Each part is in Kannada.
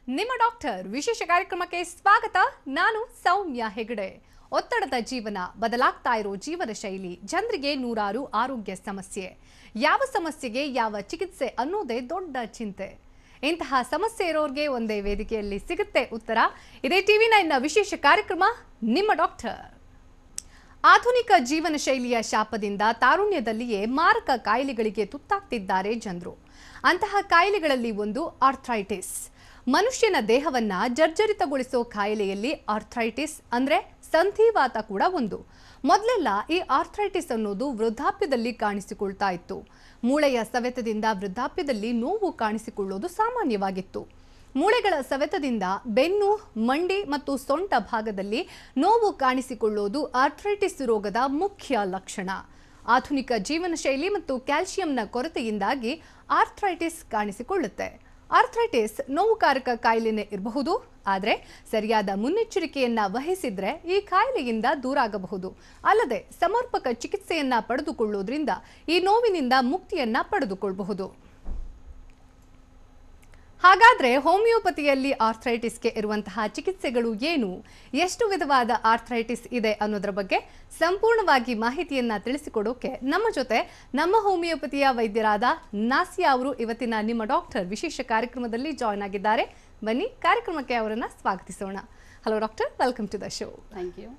ನಿಮ್ಮ ಡಾಕ್ಟರ್ ವಿಶೇಷ ಕಾರ್ಯಕ್ರಮಕ್ಕೆ ಸ್ವಾಗತ. ನಾನು ಸೌಮ್ಯ ಹೆಗಡೆ. ಒತ್ತಡದ ಜೀವನ, ಬದಲಾಗ್ತಾ ಇರೋ ಜೀವನ ಶೈಲಿ, ಜನರಿಗೆ ನೂರಾರು ಆರೋಗ್ಯ ಸಮಸ್ಯೆ. ಯಾವ ಸಮಸ್ಯೆಗೆ ಯಾವ ಚಿಕಿತ್ಸೆ ಅನ್ನೋದೇ ದೊಡ್ಡ ಚಿಂತೆ. ಇಂತಹ ಸಮಸ್ಯೆ ಇರೋರಿಗೆ ಒಂದೇ ವೇದಿಕೆಯಲ್ಲಿ ಸಿಗುತ್ತೆ ಉತ್ತರ. ಇದೇ TV9ನ ವಿಶೇಷ ಕಾರ್ಯಕ್ರಮ ನಿಮ್ಮ ಡಾಕ್ಟರ್. ಆಧುನಿಕ ಜೀವನ ಶೈಲಿಯ ಶಾಪದಿಂದ ತಾರುಣ್ಯದಲ್ಲಿಯೇ ಮಾರಕ ಕಾಯಿಲೆಗಳಿಗೆ ತುತ್ತಾಗ್ತಿದ್ದಾರೆ ಜನರು. ಅಂತಹ ಕಾಯಿಲೆಗಳಲ್ಲಿ ಒಂದು ಆರ್ಥ್ರೈಟಿಸ್. ಮನುಷ್ಯನ ದೇಹವನ್ನ ಜರ್ಜರಿತಗೊಳಿಸೋ ಕಾಯಿಲೆಯಲ್ಲಿ ಆರ್ಥ್ರೈಟಿಸ್ ಅಂದ್ರೆ ಸಂಧಿವಾತ ಕೂಡ ಒಂದು. ಮೊದಲೆಲ್ಲ ಈ ಆರ್ಥ್ರೈಟಿಸ್ ಅನ್ನೋದು ವೃದ್ಧಾಪ್ಯದಲ್ಲಿ ಕಾಣಿಸಿಕೊಳ್ತಾ ಇತ್ತು. ಮೂಳೆಯ ಸವೆತದಿಂದ ವೃದ್ಧಾಪ್ಯದಲ್ಲಿ ನೋವು ಕಾಣಿಸಿಕೊಳ್ಳೋದು ಸಾಮಾನ್ಯವಾಗಿತ್ತು. ಮೂಳೆಗಳ ಸವೆತದಿಂದ ಬೆನ್ನು, ಮಂಡಿ ಮತ್ತು ಸೊಂಟ ಭಾಗದಲ್ಲಿ ನೋವು ಕಾಣಿಸಿಕೊಳ್ಳೋದು ಆರ್ಥ್ರೈಟಿಸ್ ರೋಗದ ಮುಖ್ಯ ಲಕ್ಷಣ. ಆಧುನಿಕ ಜೀವನ ಶೈಲಿ ಮತ್ತು ಕ್ಯಾಲ್ಸಿಯಂನ ಕೊರತೆಯಿಂದಾಗಿ ಆರ್ಥ್ರೈಟಿಸ್ ಕಾಣಿಸಿಕೊಳ್ಳುತ್ತೆ. ಆರ್ಥ್ರೈಟಿಸ್ ನೋವುಕಾರಕ ಕಾಯಿಲೆನೇ ಇರಬಹುದು, ಆದರೆ ಸರಿಯಾದ ಮುನ್ನೆಚ್ಚರಿಕೆಯನ್ನ ವಹಿಸಿದ್ರೆ ಈ ಕಾಯಿಲೆಯಿಂದ ದೂರ ಆಗಬಹುದು. ಅಲ್ಲದೆ ಸಮರ್ಪಕ ಚಿಕಿತ್ಸೆಯನ್ನ ಪಡೆದುಕೊಳ್ಳೋದ್ರಿಂದ ಈ ನೋವಿನಿಂದ ಮುಕ್ತಿಯನ್ನ ಪಡೆದುಕೊಳ್ಳಬಹುದು. ಹಾಗಾದ್ರೆ ಹೋಮಿಯೋಪತಿಯಲ್ಲಿ ಆರ್ಥ್ರೈಟಿಸ್ಗೆ ಇರುವಂತಹ ಚಿಕಿತ್ಸೆಗಳು ಏನು, ಎಷ್ಟು ವಿಧವಾದ ಆರ್ಥ್ರೈಟಿಸ್ ಇದೆ ಅನ್ನೋದರ ಬಗ್ಗೆ ಸಂಪೂರ್ಣವಾಗಿ ಮಾಹಿತಿಯನ್ನ ತಿಳಿಸಿಕೊಡೋಕೆ ನಮ್ಮ ಜೊತೆ ನಮ್ಮ ಹೋಮಿಯೋಪತಿಯ ವೈದ್ಯರಾದ ನಾಸಿಯಾ ಅವರು ಇವತ್ತಿನ ನಿಮ್ಮ ಡಾಕ್ಟರ್ ವಿಶೇಷ ಕಾರ್ಯಕ್ರಮದಲ್ಲಿ ಜಾಯ್ನ್ ಆಗಿದ್ದಾರೆ. ಬನ್ನಿ ಕಾರ್ಯಕ್ರಮಕ್ಕೆ ಅವರನ್ನ ಸ್ವಾಗತಿಸೋಣ. Hello doctor, welcome to the show. Thank you.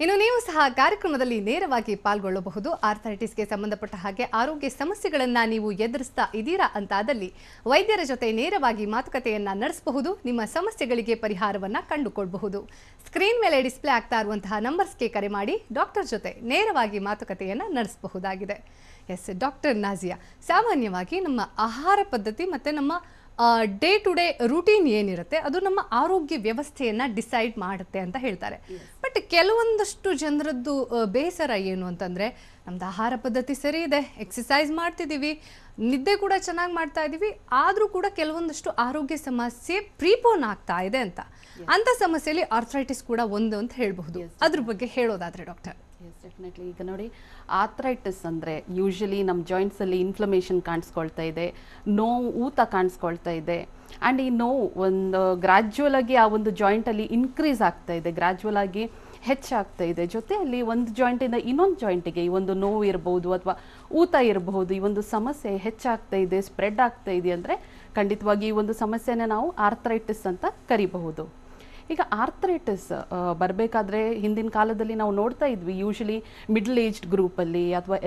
ಇನ್ನು ನೀವು ಸಹ ಕಾರ್ಯಕ್ರಮದಲ್ಲಿ ನೇರವಾಗಿ ಪಾಲ್ಗೊಳ್ಳಬಹುದು. ಆರ್ಥ್ರೈಟಿಸ್ಗೆ ಸಂಬಂಧಪಟ್ಟ ಹಾಗೆ ಆರೋಗ್ಯ ಸಮಸ್ಯೆಗಳನ್ನ ನೀವು ಎದುರಿಸ್ತಾ ಇದ್ದೀರಾ ಅಂತಾದಲ್ಲಿ ವೈದ್ಯರ ಜೊತೆ ನೇರವಾಗಿ ಮಾತುಕತೆಯನ್ನ ನಡೆಸಬಹುದು. ನಿಮ್ಮ ಸಮಸ್ಯೆಗಳಿಗೆ ಪರಿಹಾರವನ್ನ ಕಂಡುಕೊಳ್ಳಬಹುದು. ಸ್ಕ್ರೀನ್ ಮೇಲೆ ಡಿಸ್ಪ್ಲೇ ಆಗ್ತಾ ಇರುವಂತಹ ನಂಬರ್ಸ್ಗೆ ಕರೆ ಮಾಡಿ ಡಾಕ್ಟರ್ ಜೊತೆ ನೇರವಾಗಿ ಮಾತುಕತೆಯನ್ನ ನಡೆಸಬಹುದಾಗಿದೆ. ಎಸ್ ಡಾಕ್ಟರ್ ನಾಸಿಯಾ, ಸಾಮಾನ್ಯವಾಗಿ ನಮ್ಮ ಆಹಾರ ಪದ್ಧತಿ ಮತ್ತೆ ನಮ್ಮ ಡೇ ಟು ಡೇ ರೂಟೀನ್ ಏನಿರುತ್ತೆ ಅದು ನಮ್ಮ ಆರೋಗ್ಯ ವ್ಯವಸ್ಥೆಯನ್ನ ಡಿಸೈಡ್ ಮಾಡುತ್ತೆ ಅಂತ ಹೇಳ್ತಾರೆ. ಬಟ್ ಕೆಲವೊಂದಷ್ಟು ಜನರದ್ದು ಬೇಸರ ಏನು ಅಂತಂದ್ರೆ, ನಮ್ದು ಆಹಾರ ಪದ್ಧತಿ ಸರಿ ಇದೆ, ಎಕ್ಸಸೈಸ್ ಮಾಡ್ತಿದ್ದೀವಿ, ನಿದ್ದೆ ಕೂಡ ಚೆನ್ನಾಗಿ ಮಾಡ್ತಾ ಇದ್ದೀವಿ, ಆದರೂ ಕೂಡ ಕೆಲವೊಂದಷ್ಟು ಆರೋಗ್ಯ ಸಮಸ್ಯೆ ಪ್ರೀಪೋನ್ ಆಗ್ತಾ ಇದೆ ಅಂತ. ಅಂತ ಸಮಸ್ಯೆಯಲ್ಲಿ ಆರ್ಥ್ರೈಟಿಸ್ ಕೂಡ ಒಂದು ಅಂತ ಹೇಳಬಹುದು. ಅದ್ರ ಬಗ್ಗೆ ಹೇಳೋದಾದ್ರೆ ಡಾಕ್ಟರ್. S, definitely. ಈಗ ನೋಡಿ, ಆರ್ಥ್ರೈಟಿಸ್ ಅಂದರೆ ಯೂಶಲಿ ನಮ್ಮ ಜಾಯಿಂಟ್ಸಲ್ಲಿ ಇನ್ಫ್ಲಮೇಷನ್ ಕಾಣಿಸ್ಕೊಳ್ತಾ ಇದೆ, ನೋವು, ಊತ ಕಾಣಿಸ್ಕೊಳ್ತಾ ಇದೆ. ಆ್ಯಂಡ್ ಈ ನೋವು ಒಂದು ಗ್ರ್ಯಾಜುವಲ್ ಆಗಿ ಆ ಒಂದು ಜಾಯಿಂಟಲ್ಲಿ ಇನ್ಕ್ರೀಸ್ ಆಗ್ತಾ ಇದೆ, ಗ್ರ್ಯಾಜುವಲ್ ಆಗಿ ಹೆಚ್ಚಾಗ್ತಾ ಇದೆ. ಜೊತೆಯಲ್ಲಿ ಒಂದು ಜಾಯಿಂಟಿಂದ ಇನ್ನೊಂದು ಜಾಯಿಂಟಿಗೆ ಈ ಒಂದು ನೋವು ಇರಬಹುದು ಅಥವಾ ಊತ ಇರಬಹುದು, ಈ ಒಂದು ಸಮಸ್ಯೆ ಹೆಚ್ಚಾಗ್ತಾ ಇದೆ, ಸ್ಪ್ರೆಡ್ ಆಗ್ತಾ ಇದೆ ಅಂದರೆ ಖಂಡಿತವಾಗಿ ಈ ಒಂದು ಸಮಸ್ಯೆನ ನಾವು ಆರ್ಥ್ರೈಟಿಸ್ ಅಂತ ಕರಿಬಹುದು. ಈಗ ಆರ್ಥ್ರೈಟಿಸ್ ಬರಬೇಕಾದ್ರೆ ಹಿಂದಿನ ಕಾಲದಲ್ಲಿ ನಾವು ನೋಡ್ತಾ ಇದ್ವಿ, ಯೂಶಲಿ ಮಿಡ್ಲ್ ಏಜ್ಡ್ ಗ್ರೂಪಲ್ಲಿ ಅಥವಾ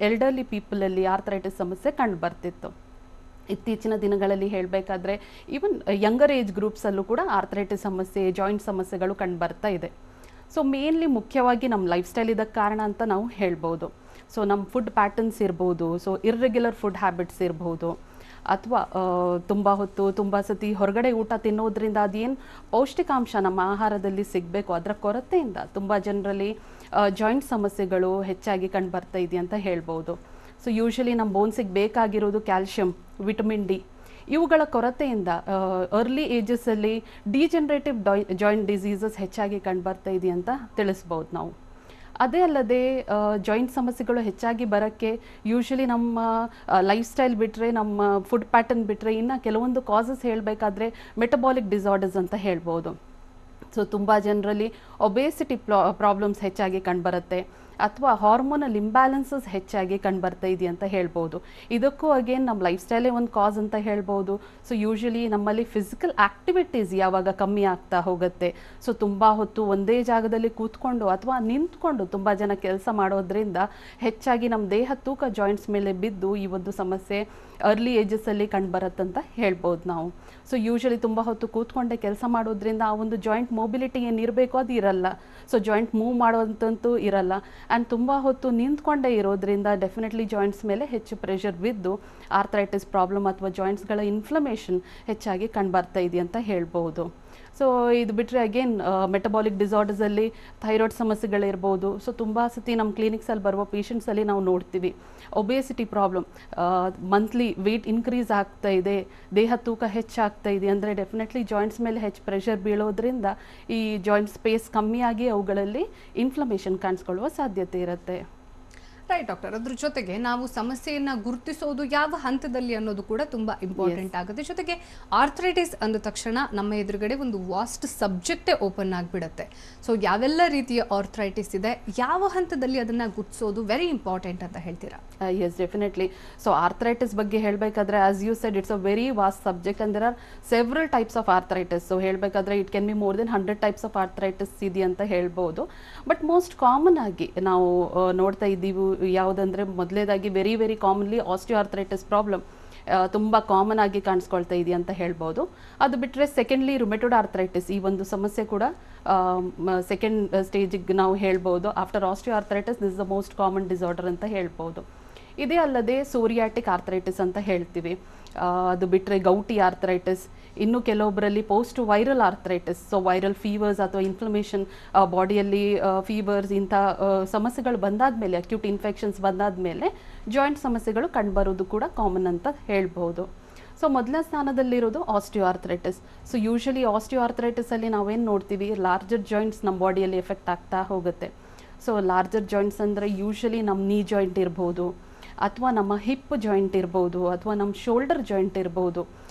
ಎಲ್ಡರ್ಲಿ ಪೀಪಲಲ್ಲಿ ಆರ್ಥ್ರೈಟಿಸ್ ಸಮಸ್ಯೆ ಕಂಡು ಬರ್ತಿತ್ತು. ಇತ್ತೀಚಿನ ದಿನಗಳಲ್ಲಿ ಹೇಳಬೇಕಾದ್ರೆ ಈವನ್ ಯಂಗರ್ ಏಜ್ ಗ್ರೂಪ್ಸಲ್ಲೂ ಕೂಡ ಆರ್ಥ್ರೈಟಿಸ್ ಸಮಸ್ಯೆ, ಜಾಯಿಂಟ್ ಸಮಸ್ಯೆಗಳು ಕಂಡು ಬರ್ತಾ ಇದೆ. ಸೊ ಮೇನ್ಲಿ ಮುಖ್ಯವಾಗಿ ನಮ್ಮ ಲೈಫ್ ಸ್ಟೈಲ್ ಇದಕ್ಕೆ ಕಾರಣ ಅಂತ ನಾವು ಹೇಳ್ಬೋದು. ಸೊ ನಮ್ಮ ಫುಡ್ ಪ್ಯಾಟರ್ನ್ಸ್ ಇರ್ಬೋದು, ಸೊ ಇರ್ರೆಗ್ಯುಲರ್ ಫುಡ್ ಹ್ಯಾಬಿಟ್ಸ್ ಇರ್ಬೋದು, ಅಥವಾ ತುಂಬ ಹೊತ್ತು ತುಂಬ ಸತಿ ಹೊರಗಡೆ ಊಟ ತಿನ್ನೋದ್ರಿಂದ ಅದೇನು ಪೌಷ್ಟಿಕಾಂಶ ನಮ್ಮ ಆಹಾರದಲ್ಲಿ ಸಿಗಬೇಕು ಅದರ ಕೊರತೆಯಿಂದ ತುಂಬ ಜನರಲ್ಲಿ ಜಾಯಿಂಟ್ ಸಮಸ್ಯೆಗಳು ಹೆಚ್ಚಾಗಿ ಕಂಡು ಬರ್ತಾ ಇದೆ ಅಂತ ಹೇಳ್ಬೋದು. ಸೊ ಯೂಶಲಿ ನಮ್ಮ ಬೋನ್ಸಿಗೆ ಬೇಕಾಗಿರೋದು ಕ್ಯಾಲ್ಶಿಯಂ, ವಿಟಮಿನ್ ಡಿ, ಇವುಗಳ ಕೊರತೆಯಿಂದ ಅರ್ಲಿ ಏಜಸ್ಸಲ್ಲಿ ಡಿಜನರೇಟಿವ್ ಜಾಯಿಂಟ್ ಡಿಸೀಸಸ್ ಹೆಚ್ಚಾಗಿ ಕಂಡು ಬರ್ತಾ ಇದೆ ಅಂತ ತಿಳಿಸ್ಬೋದು ನಾವು. ಅದೇ ಅಲ್ಲದೆ ಜಾಯಿಂಟ್ ಸಮಸ್ಯೆಗಳು ಹೆಚ್ಚಾಗಿ ಬರೋಕ್ಕೆ ಯೂಶಲಿ ನಮ್ಮ ಲೈಫ್ ಸ್ಟೈಲ್ ಬಿಟ್ಟರೆ, ನಮ್ಮ ಫುಡ್ ಪ್ಯಾಟರ್ನ್ ಬಿಟ್ಟರೆ, ಇನ್ನು ಕೆಲವೊಂದು ಕಾಸಸ್ ಹೇಳಬೇಕಾದ್ರೆ ಮೆಟಬಾಲಿಕ್ ಡಿಸಾರ್ಡರ್ಸ್ ಅಂತ ಹೇಳ್ಬೋದು. ಸೊ ತುಂಬ ಜನರಲ್ಲಿ ಒಬೇಸಿಟಿ ಪ್ರಾಬ್ಲಮ್ಸ್ ಹೆಚ್ಚಾಗಿ ಕಂಡುಬರುತ್ತೆ, ಅಥವಾ ಹಾರ್ಮೋನಲ್ ಇಂಬ್ಯಾಲೆನ್ಸಸ್ ಹೆಚ್ಚಾಗಿ ಕಂಡುಬರ್ತಾ ಇದೆ ಅಂತ ಹೇಳ್ಬೋದು. ಇದಕ್ಕೂ ಅಗೇನ್ ನಮ್ಮ ಲೈಫ್ ಸ್ಟೈಲೇ ಒಂದು ಕಾಸ್ ಅಂತ ಹೇಳ್ಬೋದು. ಸೊ ಯೂಶಲಿ ನಮ್ಮಲ್ಲಿ ಫಿಸಿಕಲ್ ಆ್ಯಕ್ಟಿವಿಟೀಸ್ ಯಾವಾಗ ಕಮ್ಮಿ ಆಗ್ತಾ ಹೋಗುತ್ತೆ, ಸೊ ತುಂಬ ಹೊತ್ತು ಒಂದೇ ಜಾಗದಲ್ಲಿ ಕೂತ್ಕೊಂಡು ಅಥವಾ ನಿಂತ್ಕೊಂಡು ತುಂಬ ಜನ ಕೆಲಸ ಮಾಡೋದ್ರಿಂದ ಹೆಚ್ಚಾಗಿ ನಮ್ಮ ದೇಹ ತೂಕ ಜಾಯಿಂಟ್ಸ್ ಮೇಲೆ ಬಿದ್ದು ಈ ಒಂದು ಸಮಸ್ಯೆ ಅರ್ಲಿ ಏಜಸ್ಸಲ್ಲಿ ಕಂಡುಬರುತ್ತಂತ ಹೇಳ್ಬೋದು ನಾವು. ಸೊ ಯೂಶಲಿ ತುಂಬ ಹೊತ್ತು ಕೂತ್ಕೊಂಡೆ ಕೆಲಸ ಮಾಡೋದ್ರಿಂದ ಆ ಒಂದು ಜಾಯಿಂಟ್ ಮೊಬಿಲಿಟಿ ಏನಿರಬೇಕು ಅದು ಇರಲ್ಲ. ಸೊ ಜಾಯಿಂಟ್ ಮೂವ್ ಮಾಡೋವಂತಂತೂ ಇರಲ್ಲ. ಆ್ಯಂಡ್ ತುಂಬ ಹೊತ್ತು ನಿಂತ್ಕೊಂಡೇ ಇರೋದ್ರಿಂದ ಡೆಫಿನೆಟ್ಲಿ ಜಾಯಿಂಟ್ಸ್ ಮೇಲೆ ಹೆಚ್ಚು ಪ್ರೆಷರ್ ಬಿದ್ದು ಆರ್ಥ್ರೈಟಿಸ್ ಪ್ರಾಬ್ಲಮ್ ಅಥವಾ ಜಾಯಿಂಟ್ಸ್ಗಳ ಇನ್ಫ್ಲಮೇಷನ್ ಹೆಚ್ಚಾಗಿ ಕಂಡುಬರ್ತಾ ಇದೆ ಅಂತ ಹೇಳ್ಬೋದು. ಸೊ ಇದು ಬಿಟ್ಟರೆ ಅಗೇನ್ ಮೆಟಬಾಲಿಕ್ ಡಿಸಾರ್ಡರ್ಸಲ್ಲಿ ಥೈರಾಯ್ಡ್ ಸಮಸ್ಯೆಗಳಿರ್ಬೋದು. ಸೊ ತುಂಬ ಸತಿ ನಮ್ಮ ಕ್ಲಿನಿಕ್ಸಲ್ಲಿ ಬರುವ ಪೇಷಂಟ್ಸಲ್ಲಿ ನಾವು ನೋಡ್ತೀವಿ obesity problem, monthly weight increase ಆಗ್ತಾ ಇದೆ, ದೇಹ ತೂಕ ಹೆಚ್ಚಾಗ್ತಾ ಇದೆ ಅಂದರೆ ಡೆಫಿನೆಟ್ಲಿ ಜಾಯಿಂಟ್ಸ್ ಮೇಲೆ ಹೆಚ್ಚು ಪ್ರೆಷರ್ ಬೀಳೋದ್ರಿಂದ ಈ ಜಾಯಿಂಟ್ ಸ್ಪೇಸ್ ಕಮ್ಮಿಯಾಗಿ ಅವುಗಳಲ್ಲಿ ಇನ್ಫ್ಲಮೇಷನ್ ಕಾಣಿಸ್ಕೊಳ್ಳುವ ಸಾಧ್ಯತೆ ಇರುತ್ತೆ. ರೈಟ್ ಡಾಕ್ಟರ್, ಅದ್ರ ಜೊತೆಗೆ ನಾವು ಸಮಸ್ಯೆಯನ್ನ ಗುರುತಿಸೋದು ಯಾವ ಹಂತದಲ್ಲಿ ಅನ್ನೋದು ಕೂಡ ತುಂಬಾ ಇಂಪಾರ್ಟೆಂಟ್ ಆಗುತ್ತೆ. ಜೊತೆಗೆ ಆರ್ಥರೈಟಿಸ್ ಅಂದ ತಕ್ಷಣ ನಮ್ಮ ಎದುರುಗಡೆ ಒಂದು ವಾಸ್ಟ್ ಸಬ್ಜೆಕ್ಟೇ ಓಪನ್ ಆಗಿಬಿಡುತ್ತೆ. ಸೊ ಯಾವೆಲ್ಲ ರೀತಿಯ ಆರ್ಥರೈಟಿಸ್ ಇದೆ, ಯಾವ ಹಂತದಲ್ಲಿ ಅದನ್ನ ಗುರುತಿಸೋದು ವೆರಿ ಇಂಪಾರ್ಟೆಂಟ್ ಅಂತ ಹೇಳ್ತೀರಾ? S, definitely. ಸೊ ಆರ್ಥರೈಟಿಸ್ ಬಗ್ಗೆ ಹೇಳಬೇಕಾದ್ರೆ, as you said, it's a very vast subject and there are several types of arthritis. So ಹೇಳಬೇಕಾದ್ರೆ it can be more than 100 types of arthritis ಇದೆ ಅಂತ ಹೇಳ್ಬೋದು. ಬಟ್ ಮೋಸ್ಟ್ ಕಾಮನ್ ಆಗಿ ನಾವು ನೋಡ್ತಾ ಇದ್ದೀವಿ ಯಾವುದಂದ್ರೆ, ಮೊದಲೇದಾಗಿ ವೆರಿ ವೆರಿ ಕಾಮನ್ಲಿ ಆಸ್ಟಿಯೋಆರ್ಥರೈಟಿಸ್ ಪ್ರಾಬ್ಲಮ್ ತುಂಬ ಕಾಮನ್ ಆಗಿ ಕಾಣಿಸ್ಕೊಳ್ತಾ ಇದೆ ಅಂತ ಹೇಳ್ಬೋದು. ಅದು ಬಿಟ್ಟರೆ ಸೆಕೆಂಡ್ಲಿ ರುಮೆಟೋಯ್ಡ್ ಆರ್ಥರೈಟಿಸ್, ಈ ಒಂದು ಸಮಸ್ಯೆ ಕೂಡ ಸೆಕೆಂಡ್ ಸ್ಟೇಜಿಗೆ ನಾವು ಹೇಳ್ಬೋದು. After osteoarthritis this is the most common disorder ಅಂತ ಹೇಳ್ಬೋದು. ಇದೇ ಅಲ್ಲದೆ ಸೋರಿಯಾಟಿಕ್ ಆರ್ಥರೈಟಿಸ್ ಅಂತ ಹೇಳ್ತೀವಿ. ಅದು ಬಿಟ್ಟರೆ ಗೌಟಿ ಆರ್ಥರೈಟಿಸ್, ಇನ್ನು ಕೆಲವೊಬ್ಬರಲ್ಲಿ post viral arthritis, so viral fevers ಅಥವಾ ಇನ್ಫ್ಲಮೇಷನ್ ಬಾಡಿಯಲ್ಲಿ ಫೀವರ್ಸ್ ಇಂಥ ಸಮಸ್ಯೆಗಳು ಬಂದಾದ್ಮೇಲೆ, ಅಕ್ಯೂಟ್ ಇನ್ಫೆಕ್ಷನ್ಸ್ ಬಂದಾದ್ಮೇಲೆ ಜಾಯಿಂಟ್ ಸಮಸ್ಯೆಗಳು ಕಂಡುಬರೋದು ಕೂಡ ಕಾಮನ್ ಅಂತ ಹೇಳ್ಬೋದು. ಸೊ ಮೊದಲನೇ ಸ್ಥಾನದಲ್ಲಿರೋದು ಆಸ್ಟಿಯೋಆರ್ಥರೈಟಿಸ್. ಸೊ ಯೂಶಲಿ ಆಸ್ಟಿಯೋಆರ್ಥರೈಟಿಸಲ್ಲಿ ನಾವೇನು ನೋಡ್ತೀವಿ, ಲಾರ್ಜರ್ ಜಾಯಿಂಟ್ಸ್ ನಮ್ಮ ಬಾಡಿಯಲ್ಲಿ ಎಫೆಕ್ಟ್ ಆಗ್ತಾ ಹೋಗುತ್ತೆ. ಸೊ ಲಾರ್ಜರ್ ಜಾಯಿಂಟ್ಸ್ ಅಂದರೆ ಯೂಶಲಿ ನಮ್ಮ ನೀ ಜಾಯಿಂಟ್ ಇರ್ಬೋದು, ಅಥವಾ ನಮ್ಮ ಹಿಪ್ ಜಾಯಿಂಟ್ ಇರ್ಬೋದು, ಅಥವಾ ನಮ್ಮ ಶೋಲ್ಡರ್ ಜಾಯಿಂಟ್ ಇರ್ಬೋದು.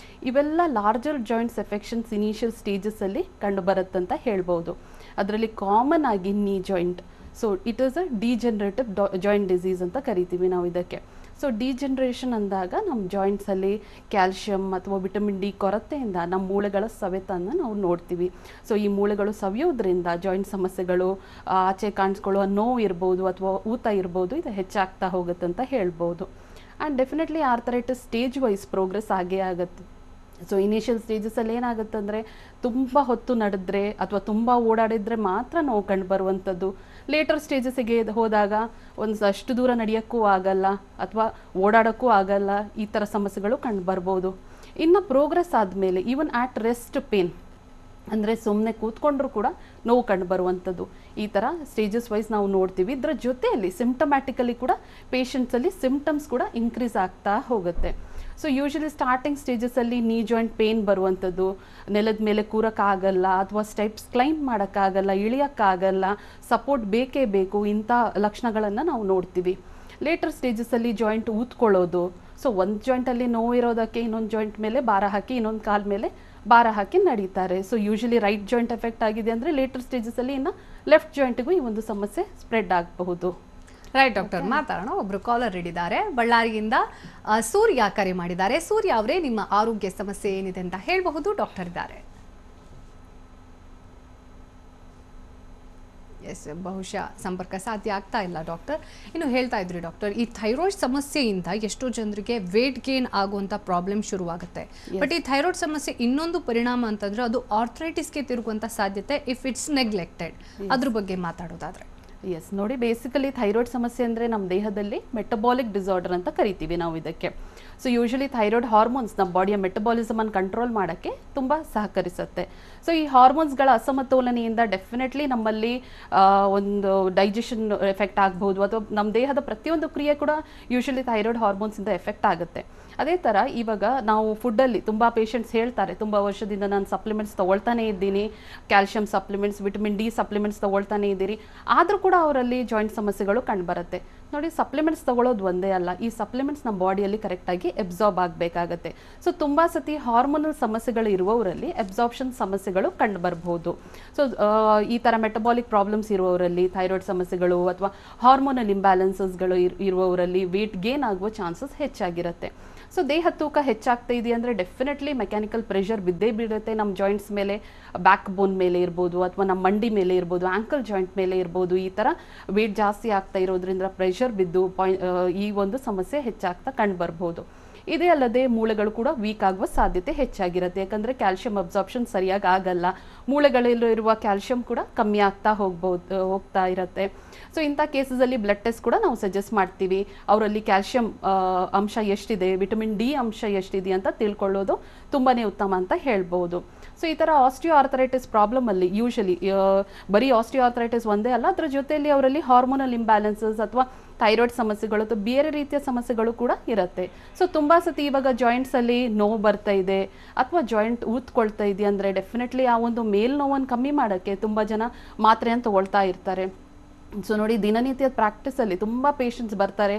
ಇವೆಲ್ಲ ಲಾರ್ಜರ್ ಜಾಯಿಂಟ್ಸ್ ಎಫೆಕ್ಷನ್ಸ್ ಇನಿಷಿಯಲ್ ಸ್ಟೇಜಸ್ಸಲ್ಲಿ ಕಂಡುಬರುತ್ತಂತ ಹೇಳ್ಬೋದು. ಅದರಲ್ಲಿ ಕಾಮನ್ ಆಗಿ ನೀ joint. So it is a degenerative joint disease ಅಂತ ಕರಿತೀವಿ ನಾವು ಇದಕ್ಕೆ. ಸೊ ಡಿಜನರೇಷನ್ ಅಂದಾಗ ನಮ್ಮ ಜಾಯಿಂಟ್ಸಲ್ಲಿ ಕ್ಯಾಲ್ಶಿಯಂ ಅಥವಾ ವಿಟಮಿನ್ ಡಿ ಕೊರತೆಯಿಂದ ನಮ್ಮ ಮೂಳೆಗಳ ಸವೆತವನ್ನು ನಾವು ನೋಡ್ತೀವಿ. ಸೊ ಈ ಮೂಳೆಗಳು ಸವಿಯೋದ್ರಿಂದ ಜಾಯಿಂಟ್ ಸಮಸ್ಯೆಗಳು, ಆಚೆ ಕಾಣಿಸ್ಕೊಳ್ಳುವ ನೋವು ಇರ್ಬೋದು ಅಥವಾ ಊತ ಇರ್ಬೋದು, ಇದು ಹೆಚ್ಚಾಗ್ತಾ ಹೋಗುತ್ತೆ ಅಂತ ಹೇಳ್ಬೋದು. And definitely arthritis stage wise progress ಆಗೇ ಆಗುತ್ತೆ. ಸೊ ಇನಿಷಿಯಲ್ ಸ್ಟೇಜಸಲ್ಲಿ ಏನಾಗುತ್ತೆ ಅಂದರೆ, ತುಂಬ ಹೊತ್ತು ನಡೆದ್ರೆ ಅಥವಾ ತುಂಬ ಓಡಾಡಿದ್ರೆ ಮಾತ್ರ ನೋವು ಕಂಡು ಬರುವಂಥದ್ದು. ಲೇಟರ್ ಸ್ಟೇಜಸ್ಸಿಗೆ ಹೋದಾಗ ಅಷ್ಟು ದೂರ ನಡೆಯೋಕ್ಕೂ ಆಗಲ್ಲ ಅಥವಾ ಓಡಾಡೋಕ್ಕೂ ಆಗಲ್ಲ, ಈ ಥರ ಸಮಸ್ಯೆಗಳು ಕಂಡು ಬರ್ಬೋದು. ಇನ್ನು ಪ್ರೋಗ್ರೆಸ್ ಆದಮೇಲೆ ಈವನ್ ಆಟ್ ರೆಸ್ಟ್ ಪೇನ್, ಅಂದರೆ ಸುಮ್ಮನೆ ಕೂತ್ಕೊಂಡ್ರೂ ಕೂಡ ನೋವು ಕಂಡು ಬರುವಂಥದ್ದು, ಈ ಥರ ಸ್ಟೇಜಸ್ ವೈಸ್ ನಾವು ನೋಡ್ತೀವಿ. ಇದರ ಜೊತೆಯಲ್ಲಿ ಸಿಂಪ್ಟಮ್ಯಾಟಿಕಲಿ ಕೂಡ ಪೇಷಂಟ್ಸಲ್ಲಿ ಸಿಂಪ್ಟಮ್ಸ್ ಕೂಡ ಇನ್ಕ್ರೀಸ್ ಆಗ್ತಾ ಹೋಗುತ್ತೆ. ಸೊ ಯೂಶಲಿ ಸ್ಟಾರ್ಟಿಂಗ್ ಸ್ಟೇಜಸಲ್ಲಿ ನೀ ಜಾಯಿಂಟ್ ಪೇನ್ ಬರುವಂಥದ್ದು, ನೆಲದ ಮೇಲೆ ಕೂರಕ್ಕಾಗಲ್ಲ ಅಥವಾ ಸ್ಟೆಪ್ಸ್ ಕ್ಲೈಂಬ್ ಮಾಡೋಕ್ಕಾಗಲ್ಲ, ಇಳಿಯೋಕ್ಕಾಗಲ್ಲ, ಸಪೋರ್ಟ್ ಬೇಕೇ ಬೇಕು, ಇಂಥ ಲಕ್ಷಣಗಳನ್ನು ನಾವು ನೋಡ್ತೀವಿ. ಲೇಟರ್ ಸ್ಟೇಜಸಲ್ಲಿ ಜಾಯಿಂಟ್ ಊದ್ಕೊಳ್ಳೋದು, ಸೊ ಒಂದು ಜಾಯಿಂಟಲ್ಲಿ ನೋವು ಇರೋದಕ್ಕೆ ಇನ್ನೊಂದು ಜಾಯಿಂಟ್ ಮೇಲೆ ಭಾರ ಹಾಕಿ, ಇನ್ನೊಂದು ಕಾಲ ಮೇಲೆ ಭಾರ ಹಾಕಿ ನಡೀತಾರೆ. So usually right joint effect ಆಗಿದೆ ಅಂದರೆ ಲೇಟರ್ ಸ್ಟೇಜಸಲ್ಲಿ ಇನ್ನು ಲೆಫ್ಟ್ ಜಾಯಿಂಟಿಗೂ ಈ ಒಂದು ಸಮಸ್ಯೆ ಸ್ಪ್ರೆಡ್ ಆಗಬಹುದು. ರೈಟ್ ಡಾಕ್ಟರ್, ಮಾತಾಡೋಣ. ಒಬ್ರು ಕಾಲರ್ ಹಿಡಿದ್ದಾರೆ, ಬಳ್ಳಾರಿಯಿಂದ ಸೂರ್ಯ ಕರೆ ಮಾಡಿದ್ದಾರೆ. ಸೂರ್ಯ ಅವರೇ, ನಿಮ್ಮ ಆರೋಗ್ಯ ಸಮಸ್ಯೆ ಏನಿದೆ ಅಂತ ಹೇಳಬಹುದು, ಡಾಕ್ಟರ್ ಇದ್ದಾರೆ. ಎಸ್, ಬಹುಶಃ ಸಂಪರ್ಕ ಸಾಧ್ಯ ಆಗ್ತಾ ಇಲ್ಲ ಡಾಕ್ಟರ್. ಇನ್ನು ಹೇಳ್ತಾ ಇದ್ರಿ ಡಾಕ್ಟರ್, ಈ ಥೈರಾಯ್ಡ್ ಸಮಸ್ಯೆಯಿಂದ ಎಷ್ಟೋ ಜನರಿಗೆ ವೇಟ್ ಗೇನ್ ಆಗುವಂಥ ಪ್ರಾಬ್ಲಮ್ ಶುರುವಾಗುತ್ತೆ. ಬಟ್ ಈ ಥೈರಾಯ್ಡ್ ಸಮಸ್ಯೆ ಇನ್ನೊಂದು ಪರಿಣಾಮ ಅಂತಂದ್ರೆ ಅದು ಆರ್ಥರೈಟಿಸ್ಗೆ ತಿರುಗುವಂಥ ಸಾಧ್ಯತೆ ಇಫ್ ಇಟ್ಸ್ ನೆಗ್ಲೆಕ್ಟೆಡ್. ಅದ್ರ ಬಗ್ಗೆ ಮಾತಾಡೋದಾದ್ರೆ. ಎಸ್, ನೋಡಿ, ಬೇಸಿಕಲಿ ಥೈರಾಯ್ಡ್ ಸಮಸ್ಯೆ ಅಂದರೆ ನಮ್ಮ ದೇಹದಲ್ಲಿ ಮೆಟಬಾಲಿಕ್ ಡಿಸಾರ್ಡರ್ ಅಂತ ಕರಿತೀವಿ ನಾವು ಇದಕ್ಕೆ. ಸೊ ಯೂಶಲಿ ಥೈರಾಯ್ಡ್ ಹಾರ್ಮೋನ್ಸ್ ನಮ್ಮ ಬಾಡಿಯ ಮೆಟಬಾಲಿಸಮನ್ನು ಕಂಟ್ರೋಲ್ ಮಾಡೋಕ್ಕೆ ತುಂಬ ಸಹಕರಿಸುತ್ತೆ. ಸೊ ಈ ಹಾರ್ಮೋನ್ಸ್ಗಳ ಅಸಮತೋಲನೆಯಿಂದ ಡೆಫಿನೆಟ್ಲಿ ನಮ್ಮಲ್ಲಿ ಒಂದು ಡೈಜೆಷನ್ ಎಫೆಕ್ಟ್ ಆಗ್ಬೋದು, ಅಥವಾ ನಮ್ಮ ದೇಹದ ಪ್ರತಿಯೊಂದು ಕ್ರಿಯೆ ಕೂಡ ಯೂಶಲಿ ಥೈರಾಯ್ಡ್ ಹಾರ್ಮೋನ್ಸಿಂದ ಎಫೆಕ್ಟ್ ಆಗುತ್ತೆ. ಅದೇ ಥರ ಇವಾಗ ನಾವು ಫುಡ್ಡಲ್ಲಿ ತುಂಬ ಪೇಷಂಟ್ಸ್ ಹೇಳ್ತಾರೆ, ತುಂಬ ವರ್ಷದಿಂದ ನಾನು ಸಪ್ಲಿಮೆಂಟ್ಸ್ ತೊಗೊಳ್ತಾನೆ ಇದ್ದೀನಿ, calcium supplements, vitamin D supplements ತೊಗೊಳ್ತಾನೆ ಇದ್ದೀರಿ, ಆದರೂ ಕೂಡ ಅವರಲ್ಲಿ ಜಾಯಿಂಟ್ ಸಮಸ್ಯೆಗಳು ಕಂಡುಬರುತ್ತೆ. ನೋಡಿ, ಸಪ್ಲಿಮೆಂಟ್ಸ್ ತೊಗೊಳ್ಳೋದು ಒಂದೇ ಅಲ್ಲ, ಈ ಸಪ್ಲಿಮೆಂಟ್ಸ್ ನಮ್ಮ ಬಾಡಿಯಲ್ಲಿ ಕರೆಕ್ಟಾಗಿ ಎಬ್ಸಾರ್ಬ್ ಆಗಬೇಕಾಗತ್ತೆ. ಸೊ ತುಂಬ ಸತಿ ಹಾರ್ಮೋನಲ್ ಸಮಸ್ಯೆಗಳು ಇರುವವರಲ್ಲಿ ಎಬ್ಸಾರ್ಪ್ಷನ್ ಸಮಸ್ಯೆಗಳು ಕಂಡು ಬರಬಹುದು. ಸೊ ಈ ಥರ ಮೆಟಬಾಲಿಕ್ ಪ್ರಾಬ್ಲಮ್ಸ್ ಇರುವವರಲ್ಲಿ, ಥೈರಾಯ್ಡ್ ಸಮಸ್ಯೆಗಳು ಅಥವಾ ಹಾರ್ಮೋನಲ್ ಇಂಬ್ಯಾಲೆನ್ಸಸ್ಗಳು ಇರುವವರಲ್ಲಿ ವೇಟ್ ಗೇನ್ ಆಗುವ ಚಾನ್ಸಸ್ ಹೆಚ್ಚಾಗಿರುತ್ತೆ. ಸೊ ದೇಹ ತೂಕ ಹೆಚ್ಚಾಗ್ತಾ ಇದೆ ಅಂದರೆ ಡೆಫಿನೆಟ್ಲಿ ಮೆಕ್ಯಾನಿಕಲ್ ಪ್ರೆಷರ್ ಬಿದ್ದೇ ಬೀಳುತ್ತೆ ನಮ್ಮ ಜಾಯಿಂಟ್ಸ್ ಮೇಲೆ, ಬ್ಯಾಕ್ ಬೋನ್ ಮೇಲೆ ಇರ್ಬೋದು, ಅಥವಾ ನಮ್ಮ ಮಂಡಿ ಮೇಲೆ ಇರ್ಬೋದು, ಆ್ಯಂಕಲ್ ಜಾಯಿಂಟ್ ಮೇಲೆ ಇರ್ಬೋದು. ಈ ಥರ ವೇಟ್ ಜಾಸ್ತಿ ಆಗ್ತಾ ಇರೋದ್ರಿಂದ ಪ್ರೆಷರ್ ಬಿದ್ದು ಈ ಒಂದು ಸಮಸ್ಯೆ ಹೆಚ್ಚಾಗ್ತಾ ಕಂಡು ಬರ್ಬೋದು. ಇದೇ ಅಲ್ಲದೆ ಮೂಳೆಗಳು ಕೂಡ ವೀಕ್ ಆಗುವ ಸಾಧ್ಯತೆ ಹೆಚ್ಚಾಗಿರುತ್ತೆ, ಯಾಕಂದರೆ ಕ್ಯಾಲ್ಶಿಯಂ ಅಬ್ಸಾರ್ಪ್ಷನ್ ಸರಿಯಾಗಿ ಆಗಲ್ಲ, ಮೂಳೆಗಳಲ್ಲಿರುವ ಕ್ಯಾಲ್ಶಿಯಂ ಕೂಡ ಕಮ್ಮಿ ಆಗ್ತಾ ಹೋಗ್ತಾ ಇರುತ್ತೆ. ಸೊ ಇಂಥ ಕೇಸಸಲ್ಲಿ ಬ್ಲಡ್ ಟೆಸ್ಟ್ ಕೂಡ ನಾವು ಸಜೆಸ್ಟ್ ಮಾಡ್ತೀವಿ. ಅವರಲ್ಲಿ ಕ್ಯಾಲ್ಶಿಯಂ ಅಂಶ ಎಷ್ಟಿದೆ, ವಿಟಮಿನ್ ಡಿ ಅಂಶ ಎಷ್ಟಿದೆ ಅಂತ ತಿಳ್ಕೊಳ್ಳೋದು ತುಂಬಾ ಉತ್ತಮ ಅಂತ ಹೇಳ್ಬೋದು. ಸೊ ಈ ಥರ ಆಸ್ಟಿಯೋಆರ್ಥರೈಟಿಸ್ ಪ್ರಾಬ್ಲಮಲ್ಲಿ ಯೂಶಲಿ ಬರೀ ಆಸ್ಟಿಯೋಆರ್ಥರೈಟಿಸ್ ಒಂದೇ ಅಲ್ಲ, ಅದರ ಜೊತೆಯಲ್ಲಿ ಅವರಲ್ಲಿ ಹಾರ್ಮೋನಲ್ ಇಂಬ್ಯಾಲೆನ್ಸಸ್ ಅಥವಾ ಥೈರಾಯ್ಡ್ ಸಮಸ್ಯೆಗಳು ಅಥವಾ ಬೇರೆ ರೀತಿಯ ಸಮಸ್ಯೆಗಳು ಕೂಡ ಇರುತ್ತೆ. ಸೊ ತುಂಬ ಸತಿ ಇವಾಗ ಜಾಯಿಂಟ್ಸಲ್ಲಿ ನೋವು ಬರ್ತಾ ಇದೆ ಅಥವಾ ಜಾಯಿಂಟ್ ಊದ್ಕೊಳ್ತಾ ಇದೆ ಅಂದರೆ ಡೆಫಿನೆಟ್ಲಿ ಆ ಒಂದು ಮೇಲ್ ನೋವನ್ನು ಕಮ್ಮಿ ಮಾಡೋಕ್ಕೆ ತುಂಬ ಜನ ಮಾತ್ರೆಯನ್ನು ತಗೊಳ್ತಾ ಇರ್ತಾರೆ. ಸೊ ನೋಡಿ, ದಿನನಿತ್ಯದ ಪ್ರಾಕ್ಟೀಸಲ್ಲಿ ತುಂಬ ಪೇಷಂಟ್ಸ್ ಬರ್ತಾರೆ.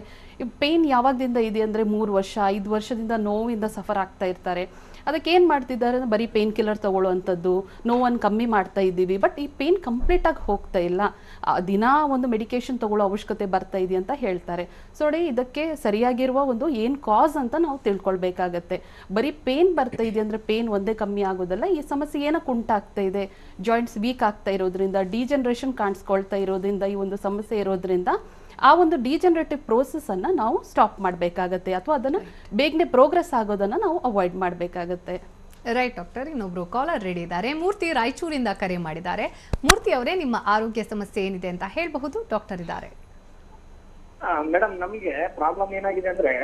ಪೇಯ್ನ್ ಯಾವಾಗದಿಂದ ಇದೆ ಅಂದರೆ 3 ವರ್ಷ 5 ವರ್ಷದಿಂದ ನೋವಿಂದ ಸಫರ್ ಆಗ್ತಾ ಇರ್ತಾರೆ. ಅದಕ್ಕೆ ಏನು ಮಾಡ್ತಿದ್ದಾರೆ ಅಂದರೆ ಬರೀ ಪೇನ್ ಕಿಲ್ಲರ್ ತೊಗೊಳ್ಳೋವಂಥದ್ದು, ನೋವನ್ನು ಕಮ್ಮಿ ಮಾಡ್ತಾ ಇದ್ದೀವಿ, ಬಟ್ ಈ ಪೇನ್ ಕಂಪ್ಲೀಟಾಗಿ ಹೋಗ್ತಾ ಇಲ್ಲ, ದಿನ ಒಂದು ಮೆಡಿಕೇಶನ್ ತೊಗೊಳ್ಳೋ ಅವಶ್ಯಕತೆ ಬರ್ತಾ ಇದೆ ಅಂತ ಹೇಳ್ತಾರೆ. ಸೊ ನೋಡಿ, ಇದಕ್ಕೆ ಸರಿಯಾಗಿರುವ ಒಂದು ಏನು ಕಾಸ್ ಅಂತ ನಾವು ತಿಳ್ಕೊಳ್ಬೇಕಾಗತ್ತೆ. ಬರೀ ಪೇನ್ ಬರ್ತಾ ಇದೆ ಅಂದರೆ ಪೇನ್ ಒಂದೇ ಕಮ್ಮಿ ಆಗೋದಲ್ಲ, ಈ ಸಮಸ್ಯೆ ಏನಕ್ಕೆ ಉಂಟಾಗ್ತಾ ಇದೆ, ಜಾಯಿಂಟ್ಸ್ ವೀಕ್ ಆಗ್ತಾ ಇರೋದ್ರಿಂದ, ಡಿಜನರೇಷನ್ ಕಾಣಿಸ್ಕೊಳ್ತಾ ಇರೋದ್ರಿಂದ, ಈ ಒಂದು ಸಮಸ್ಯೆ ಇರೋದ್ರಿಂದ ಆ ಒಂದು ಡಿಜನರೇಟಿವ್ ಪ್ರೋಸೆಸ್ಸನ್ನು ನಾವು ಸ್ಟಾಪ್ ಮಾಡಬೇಕಾಗತ್ತೆ, ಅಥವಾ ಅದನ್ನು ಬೇಗನೆ ಪ್ರೋಗ್ರೆಸ್ ಆಗೋದನ್ನು ನಾವು ಅವಾಯ್ಡ್ ಮಾಡಬೇಕಾಗತ್ತೆ. ರೈಟ್ ಡಾಕ್ಟರ್, ಇನ್ನೊಬ್ರು ಕಾಲರ್ ರೆಡಿ ಇದ್ದಾರೆ. ಮೂರ್ತಿ ರಾಯಚೂರಿಂದ ಕರೆ ಮಾಡಿದ್ದಾರೆ. ಮೂರ್ತಿ ಅವರೇ, ನಿಮ್ಮ ಆರೋಗ್ಯ ಸಮಸ್ಯೆ ಏನಿದೆ ಅಂತ ಹೇಳಬಹುದು, ಡಾಕ್ಟರ್ ಇದ್ದಾರೆ. ಮೇಡಮ್, ನಮಗೆ ಪ್ರಾಬ್ಲಮ್ ಏನಾಗಿದೆ ಅಂದ್ರೆ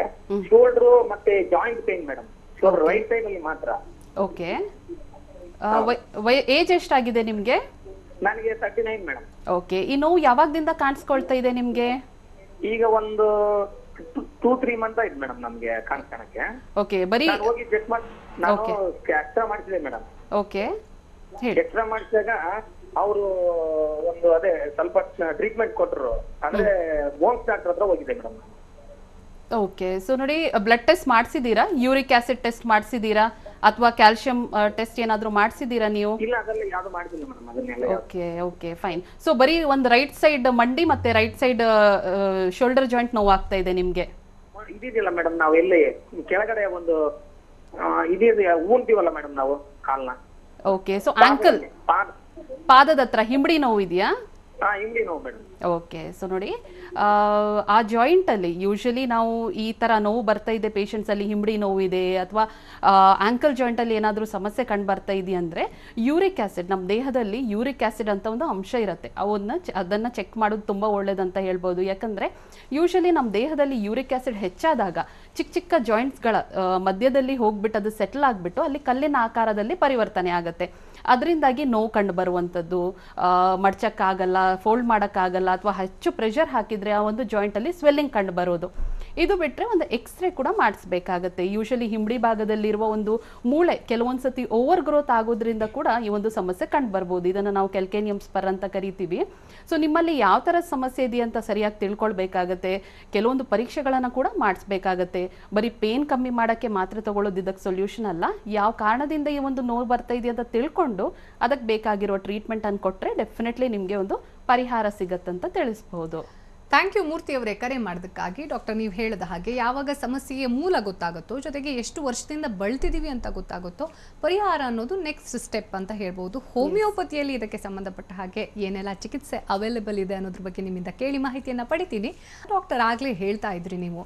ಶೋಲ್ಡರ್ ಮತ್ತೆ joint pain madam. Shoulder right side ಅಲ್ಲಿ ಮಾತ್ರ. ಓಕೆ, ಏಜ್ ಎಷ್ಟಾಗಿದೆ ನಿಮಗೆ? ನನಗೆ 39 ಮೇಡಮ್. ಓಕೆ, ಈ ನೋವು ಯಾವಾಗದಿಂದ ಕಾಣಿಸ್ಕೊಳ್ತಾ ಇದೆ ನಿಮಗೆ? ಈಗ ಒಂದು 2-3 ಮಂತ್ ಆಯ್ತು ಮೇಡಮ್ ನಮ್ಗೆ ಕಾಣಿಸ್ಕೊಳಕ್ಕೆ. ಓಕೆ, ಬರೀ ನಾನು ಹೋಗಿ ಚೆಕ್ ಮಾಡಿ ನಾನು ಎಕ್ಸ್ರಾ ಮಾಡಿಸಿದೆ ಮೇಡಮ್. ಓಕೆ, ಹೇಳಿ. ಎಕ್ಸ್ರಾ ಮಾಡಿಸಿದಾಗ ಅವರು ಒಂದು ಅದೇ ಸ್ವಲ್ಪ ಟ್ರೀಟ್ಮೆಂಟ್ ಕೊಟ್ಟರು. ಅಂದ್ರೆ ಬೋನ್ಸ್ ಡಾಕ್ಟರ್ ಹತ್ರ ಹೋಗಿದ್ದೆ ಮೇಡಮ್. ಓಕೆ, ಸೊ ನೋಡಿ, ಬ್ಲಡ್ ಟೆಸ್ಟ್ ಮಾಡಿಸಿದ್ದೀರಾ? ಯೂರಿಕ್ ಆಸಿಡ್ ಟೆಸ್ಟ್ ಮಾಡಿಸಿದ್ದೀರಾ ಅಥವಾ ಕ್ಯಾಲ್ಸಿಯಂ ಟೆಸ್ಟ್ ಏನಾದರೂ ಮಾಡಿಸಿದ್ದೀರಾ ನೀವು? ಇಲ್ಲ, ಅದೆಲ್ಲ ಯಾವುದು ಮಾಡಿಸಿಲ್ಲ ಮೇಡಮ್, ಅದನ್ನೆಲ್ಲ. Okay okay, fine. ಸೊ ಬರೀ ಒಂದು ರೈಟ್ ಸೈಡ್ ಮಂಡಿ ಮತ್ತೆ ರೈಟ್ ಸೈಡ್ ಶೋಲ್ಡರ್ ಜಾಯಿಂಟ್ ನೋವು ಆಗ್ತಾ ಇದೆ ನಿಮಗೆ? ಇದಿದೆಯಲ್ಲ ಮೇಡಮ್, ನಾವು ಎಲ್ಲಿ ಕೆಳಗಡೆ ಒಂದು ಇದಿದೆ ಊಂತೀವಲ್ಲ ಮೇಡಮ್ ನಾವು ಕಾಲ್ನ. ಓಕೆ, ಸೊ ಆಂಕಲ್, ಪಾದದ ಹತ್ರ ಹಿಂಬಡಿ ನೋವು ಇದೆಯಾ? ಹಿಂಬಡಿ ನೋವು ಮೇಡಮ್. ಓಕೆ, ಸೊ ನೋಡಿ, ಆ ಜಾಯಿಂಟಲ್ಲಿ ಯೂಶಲಿ ನಾವು ಈ ಥರ ನೋವು ಬರ್ತಾ ಇದೆ ಪೇಷಂಟ್ಸಲ್ಲಿ, ಹಿಂಬಡಿ ನೋವು ಇದೆ ಅಥವಾ ಆ್ಯಂಕಲ್ ಜಾಯಿಂಟಲ್ಲಿ ಏನಾದರೂ ಸಮಸ್ಯೆ ಕಂಡು ಬರ್ತಾ ಇದೆಯಾ ಅಂದರೆ ಯೂರಿಕ್ ಆ್ಯಸಿಡ್, ನಮ್ಮ ದೇಹದಲ್ಲಿ ಯೂರಿಕ್ ಆ್ಯಸಿಡ್ ಅಂತ ಒಂದು ಅಂಶ ಇರುತ್ತೆ, ಅದನ್ನು ಚೆಕ್ ಮಾಡೋದು ತುಂಬ ಒಳ್ಳೇದಂತ ಹೇಳ್ಬೋದು. ಯಾಕಂದರೆ ಯೂಶಲಿ ನಮ್ಮ ದೇಹದಲ್ಲಿ ಯೂರಿಕ್ ಆ್ಯಸಿಡ್ ಹೆಚ್ಚಾದಾಗ ಚಿಕ್ಕ ಚಿಕ್ಕ ಜಾಯಿಂಟ್ಸ್ಗಳ ಮಧ್ಯದಲ್ಲಿ ಹೋಗ್ಬಿಟ್ಟು ಅದು ಸೆಟಲ್ ಆಗಿಬಿಟ್ಟು ಅಲ್ಲಿ ಕಲ್ಲಿನ ಆಕಾರದಲ್ಲಿ ಪರಿವರ್ತನೆ ಆಗುತ್ತೆ. ಅದರಿಂದಾಗಿ ನೋವು ಕಂಡು ಬರುವಂಥದ್ದು, ಮಡ್ಚಕ್ಕಾಗಲ್ಲ, ಫೋಲ್ಡ್ ಮಾಡೋಕ್ಕಾಗಲ್ಲ, ಅಥವಾ ಹೆಚ್ಚು ಪ್ರೆಷರ್ ಹಾಕಿದರೆ ಆ ಒಂದು ಜಾಯಿಂಟಲ್ಲಿ ಸ್ವೆಲ್ಲಿಂಗ್ ಕಂಡು ಬರೋದು. ಇದು ಬಿಟ್ಟರೆ ಒಂದು ಎಕ್ಸ್ರೇ ಕೂಡ ಮಾಡಿಸ್ಬೇಕಾಗತ್ತೆ. ಯೂಶಲಿ ಹಿಂಬಡಿ ಭಾಗದಲ್ಲಿರುವ ಒಂದು ಮೂಳೆ ಕೆಲವೊಂದು ಸತಿ ಓವರ್ ಗ್ರೋತ್ ಆಗೋದ್ರಿಂದ ಕೂಡ ಈ ಒಂದು ಸಮಸ್ಯೆ ಕಂಡು ಬರ್ಬೋದು. ಇದನ್ನು ನಾವು ಕ್ಯಾಲ್ಕೇನಿಯಂ ಸ್ಪರ್ ಅಂತ ಕರಿತೀವಿ. ಸೊ ನಿಮ್ಮಲ್ಲಿ ಯಾವ ಥರದ ಸಮಸ್ಯೆ ಇದೆಯಾ ಅಂತ ಸರಿಯಾಗಿ ತಿಳ್ಕೊಳ್ಬೇಕಾಗತ್ತೆ. ಕೆಲವೊಂದು ಪರೀಕ್ಷೆಗಳನ್ನು ಕೂಡ ಮಾಡಿಸ್ಬೇಕಾಗತ್ತೆ. ಬರೀ ಪೇನ್ ಕಮ್ಮಿ ಮಾಡೋಕ್ಕೆ ಮಾತ್ರೆ ತಗೊಳ್ಳೋದು ಇದಕ್ಕೆ ಸೊಲ್ಯೂಷನ್ ಅಲ್ಲ. ಯಾವ ಕಾರಣದಿಂದ ಈ ಒಂದು ನೋವು ಬರ್ತಾ ಇದೆ ಅಂತ ತಿಳ್ಕೊಂಡು ಅದಕ್ಕೆ ಬೇಕಾಗಿರೋ ಟ್ರೀಟ್ಮೆಂಟ್ ಅನ್ನು ಕೊಟ್ಟರೆ ಡೆಫಿನೆಟ್ಲಿ ನಿಮಗೆ ಒಂದು ಪರಿಹಾರ ಸಿಗತ್ತಂತ ತಿಳಿಸ್ಬೋದು. ಥ್ಯಾಂಕ್ ಯು ಮೂರ್ತಿ ಅವರೇ, ಕರೆ ಮಾಡೋದಕ್ಕಾಗಿ. ಡಾಕ್ಟರ್, ನೀವು ಹೇಳಿದ ಹಾಗೆ ಯಾವಾಗ ಸಮಸ್ಯೆಯ ಮೂಲ ಗೊತ್ತಾಗುತ್ತೋ, ಜೊತೆಗೆ ಎಷ್ಟು ವರ್ಷದಿಂದ ಬಳಲ್ತಿದ್ದೀವಿ ಅಂತ ಗೊತ್ತಾಗುತ್ತೋ, ಪರಿಹಾರ ಅನ್ನೋದು ನೆಕ್ಸ್ಟ್ ಸ್ಟೆಪ್ ಅಂತ ಹೇಳ್ಬೋದು. ಹೋಮಿಯೋಪತಿಯಲ್ಲಿ ಇದಕ್ಕೆ ಸಂಬಂಧಪಟ್ಟ ಹಾಗೆ ಏನೆಲ್ಲ ಚಿಕಿತ್ಸೆ ಅವೈಲೇಬಲ್ ಇದೆ ಅನ್ನೋದ್ರ ಬಗ್ಗೆ ನಿಮ್ಮಿಂದ ಕೇಳಿ ಮಾಹಿತಿಯನ್ನು ಪಡಿತೀನಿ. ಡಾಕ್ಟರ್, ಆಗಲೇ ಹೇಳ್ತಾ ಇದ್ರಿ ನೀವು,